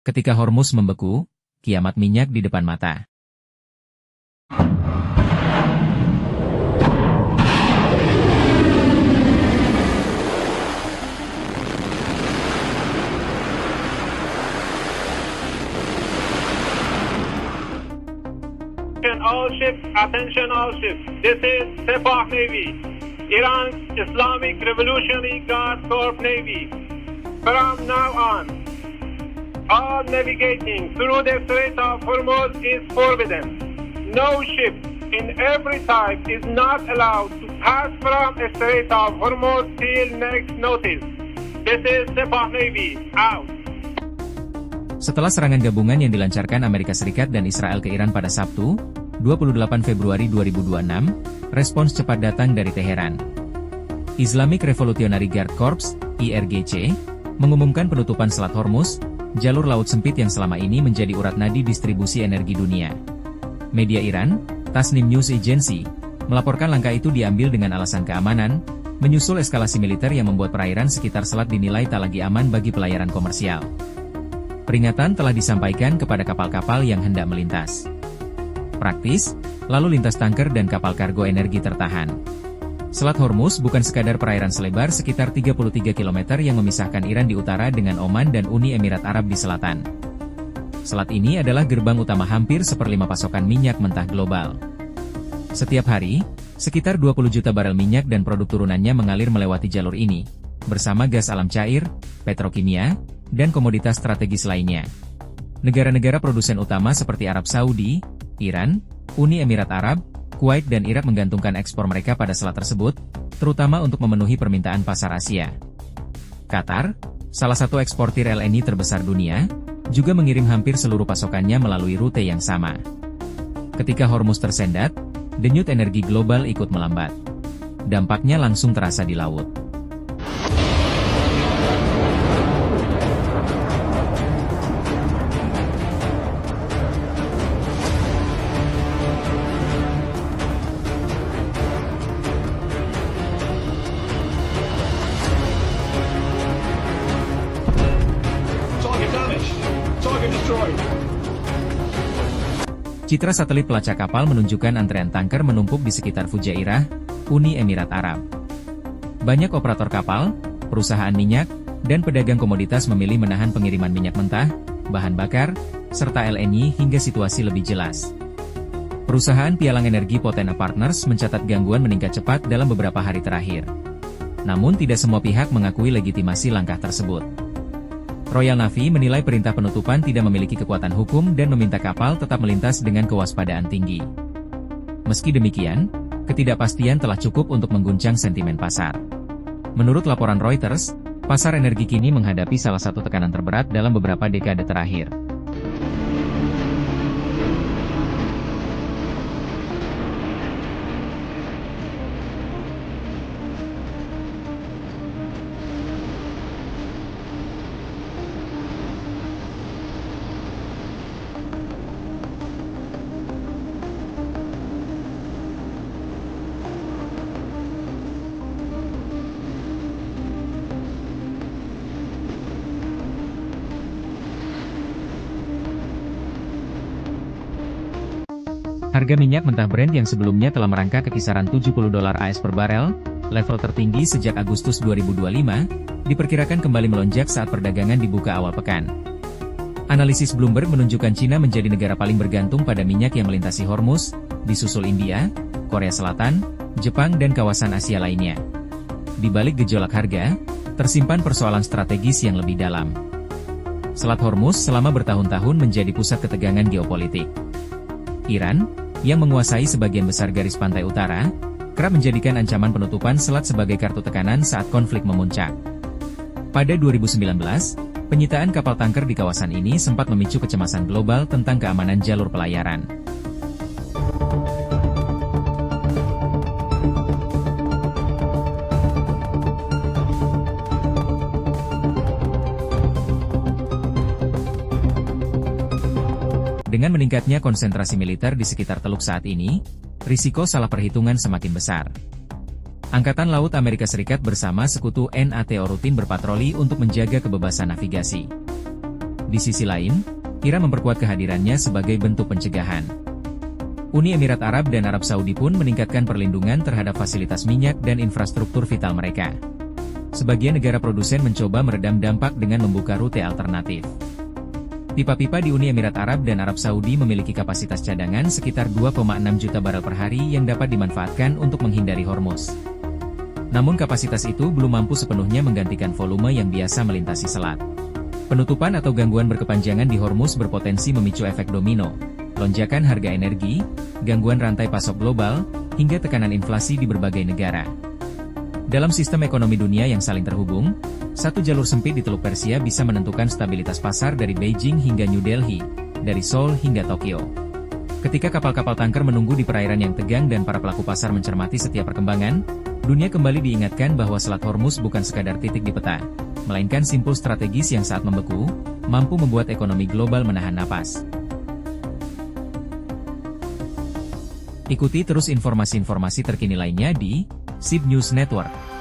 Ketika Hormuz membeku, kiamat minyak di depan mata. Attention all ships. This is Sepah Navy, Iran's Islamic Revolutionary Guard Corps Navy. From now on, all navigating through the Strait of Hormuz is forbidden. No ship in every type is not allowed to pass from the Strait of Hormuz till next notice. This is Sepah Navy, out. Setelah serangan gabungan yang dilancarkan Amerika Serikat dan Israel ke Iran pada Sabtu, 28 Februari 2026, respons cepat datang dari Teheran. Islamic Revolutionary Guard Corps, IRGC, mengumumkan penutupan Selat Hormuz, jalur laut sempit yang selama ini menjadi urat nadi distribusi energi dunia. Media Iran, Tasnim News Agency, melaporkan langkah itu diambil dengan alasan keamanan, menyusul eskalasi militer yang membuat perairan sekitar selat dinilai tak lagi aman bagi pelayaran komersial. Peringatan telah disampaikan kepada kapal-kapal yang hendak melintas. Praktis, lalu lintas tanker dan kapal kargo energi tertahan. Selat Hormuz bukan sekadar perairan selebar sekitar 33 km yang memisahkan Iran di utara dengan Oman dan Uni Emirat Arab di selatan. Selat ini adalah gerbang utama hampir seperlima pasokan minyak mentah global. Setiap hari, sekitar 20 juta barel minyak dan produk turunannya mengalir melewati jalur ini, bersama gas alam cair, petrokimia, dan komoditas strategis lainnya. Negara-negara produsen utama seperti Arab Saudi, Iran, Uni Emirat Arab, Kuwait dan Irak menggantungkan ekspor mereka pada selat tersebut, terutama untuk memenuhi permintaan pasar Asia. Qatar, salah satu eksportir LNG terbesar dunia, juga mengirim hampir seluruh pasokannya melalui rute yang sama. Ketika Hormuz tersendat, denyut energi global ikut melambat. Dampaknya langsung terasa di laut. Citra satelit pelacak kapal menunjukkan antrean tanker menumpuk di sekitar Fujairah, Uni Emirat Arab. Banyak operator kapal, perusahaan minyak, dan pedagang komoditas memilih menahan pengiriman minyak mentah, bahan bakar, serta LNG hingga situasi lebih jelas. Perusahaan pialang energi Potena Partners mencatat gangguan meningkat cepat dalam beberapa hari terakhir. Namun tidak semua pihak mengakui legitimasi langkah tersebut. Royal Navy menilai perintah penutupan tidak memiliki kekuatan hukum dan meminta kapal tetap melintas dengan kewaspadaan tinggi. Meski demikian, ketidakpastian telah cukup untuk mengguncang sentimen pasar. Menurut laporan Reuters, pasar energi kini menghadapi salah satu tekanan terberat dalam beberapa dekade terakhir. Harga minyak mentah Brent yang sebelumnya telah merangkak ke kisaran $70 AS per barel, level tertinggi sejak Agustus 2025, diperkirakan kembali melonjak saat perdagangan dibuka awal pekan. Analisis Bloomberg menunjukkan Cina menjadi negara paling bergantung pada minyak yang melintasi Hormuz, disusul India, Korea Selatan, Jepang dan kawasan Asia lainnya. Di balik gejolak harga, tersimpan persoalan strategis yang lebih dalam. Selat Hormuz selama bertahun-tahun menjadi pusat ketegangan geopolitik. Iran, yang menguasai sebagian besar garis pantai utara, kerap menjadikan ancaman penutupan selat sebagai kartu tekanan saat konflik memuncak. Pada 2019, penyitaan kapal tanker di kawasan ini sempat memicu kecemasan global tentang keamanan jalur pelayaran. Dengan meningkatnya konsentrasi militer di sekitar Teluk saat ini, risiko salah perhitungan semakin besar. Angkatan Laut Amerika Serikat bersama sekutu NATO rutin berpatroli untuk menjaga kebebasan navigasi. Di sisi lain, Iran memperkuat kehadirannya sebagai bentuk pencegahan. Uni Emirat Arab dan Arab Saudi pun meningkatkan perlindungan terhadap fasilitas minyak dan infrastruktur vital mereka. Sebagian negara produsen mencoba meredam dampak dengan membuka rute alternatif. Pipa-pipa di Uni Emirat Arab dan Arab Saudi memiliki kapasitas cadangan sekitar 2,6 juta barel per hari yang dapat dimanfaatkan untuk menghindari Hormuz. Namun kapasitas itu belum mampu sepenuhnya menggantikan volume yang biasa melintasi selat. Penutupan atau gangguan berkepanjangan di Hormuz berpotensi memicu efek domino, lonjakan harga energi, gangguan rantai pasok global, hingga tekanan inflasi di berbagai negara. Dalam sistem ekonomi dunia yang saling terhubung, satu jalur sempit di Teluk Persia bisa menentukan stabilitas pasar dari Beijing hingga New Delhi, dari Seoul hingga Tokyo. Ketika kapal-kapal tanker menunggu di perairan yang tegang dan para pelaku pasar mencermati setiap perkembangan, dunia kembali diingatkan bahwa Selat Hormuz bukan sekadar titik di peta, melainkan simpul strategis yang saat membeku, mampu membuat ekonomi global menahan napas. Ikuti terus informasi-informasi terkini lainnya di SIB News Network.